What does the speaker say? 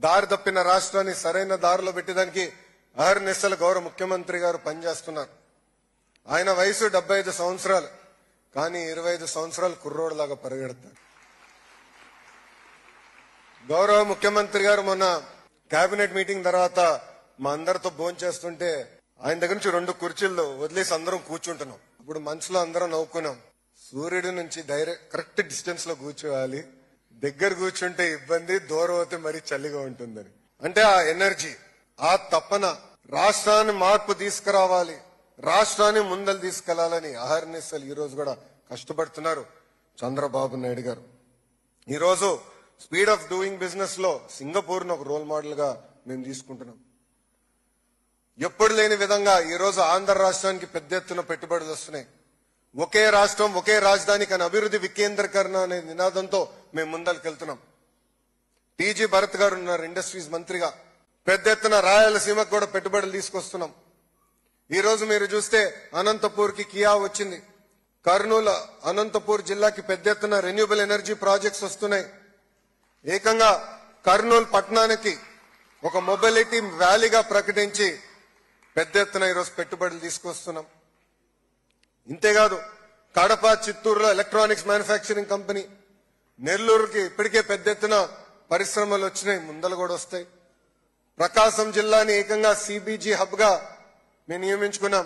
దారి తప్పిన రాష్ట్రాన్ని సరైన దారిలో పెట్టడానికి అహర్నిశల గౌరవ ముఖ్యమంత్రి గారు పనిచేస్తున్నారు. ఆయన వయసు 75 సంవత్సరాలు, కానీ 25 సంవత్సరాలు కుర్రోడ్లాగా పరిగెడతారు. గౌరవ ముఖ్యమంత్రి గారు మొన్న కేబినెట్ మీటింగ్ తర్వాత మా అందరితో భోంచేస్తుంటే ఆయన దగ్గర నుంచి 2 కుర్చీల్లో వదిలేసి అందరం కూర్చుంటున్నాం. ఇప్పుడు మనసులో అందరం నవ్వుకున్నాం. సూర్యుడి నుంచి కరెక్ట్ డిస్టెన్స్ లో కూర్చోవాలి, దగ్గర కూర్చుంటే ఇబ్బంది, దూరం అయితే మరీ చలిగా ఉంటుందని. అంటే ఆ ఎనర్జీ, ఆ తపన, రాష్ట్రాన్ని మార్పు తీసుకురావాలి, రాష్ట్రాన్ని ముందలు తీసుకెళ్లాలని అహర్నిశలు ఈ రోజు కూడా కష్టపడుతున్నారు చంద్రబాబు నాయుడు గారు. ఈ రోజు స్పీడ్ ఆఫ్ డూయింగ్ బిజినెస్ లో సింగపూర్ ను ఒక రోల్ మోడల్ గా మేము తీసుకుంటున్నాం. ఎప్పుడు లేని విధంగా ఈ రోజు ఆంధ్ర రాష్ట్రానికి పెద్ద ఎత్తున పెట్టుబడులు వస్తున్నాయి. ఒకే రాష్ట్రం ఒకే రాజధాని కానీ అభివృద్ధి వికేంద్రీకరణ అనే నినాదంతో మేము ముందరికెళ్తున్నాం. టీజీ భరత్ గారు ఉన్నారు ఇండస్ట్రీస్ మంత్రిగా. పెద్ద ఎత్తున రాయలసీమకు కూడా పెట్టుబడులు తీసుకొస్తున్నాం. ఈ రోజు మీరు చూస్తే అనంతపూర్ కి కియా వచ్చింది, కర్నూలు అనంతపూర్ జిల్లాకి పెద్ద ఎత్తున రెన్యూబుల్ ఎనర్జీ ప్రాజెక్ట్స్ వస్తున్నాయి. ఏకంగా కర్నూలు పట్టణానికి ఒక మొబిలిటీ వ్యాలీగా ప్రకటించి పెద్ద ఎత్తున ఈరోజు పెట్టుబడులు తీసుకొస్తున్నాం. ఇంతేకాదు కడప చిత్తూరులో ఎలక్ట్రానిక్స్ మ్యానుఫ్యాక్చరింగ్ కంపెనీ, నెల్లూరుకి ఇప్పటికే పెద్ద ఎత్తున పరిశ్రమలు వచ్చినాయి, ముందలు కూడా వస్తాయి. ప్రకాశం జిల్లాని ఏకంగా సిబిజీ హబ్ గా మేము నియమించుకున్నాం.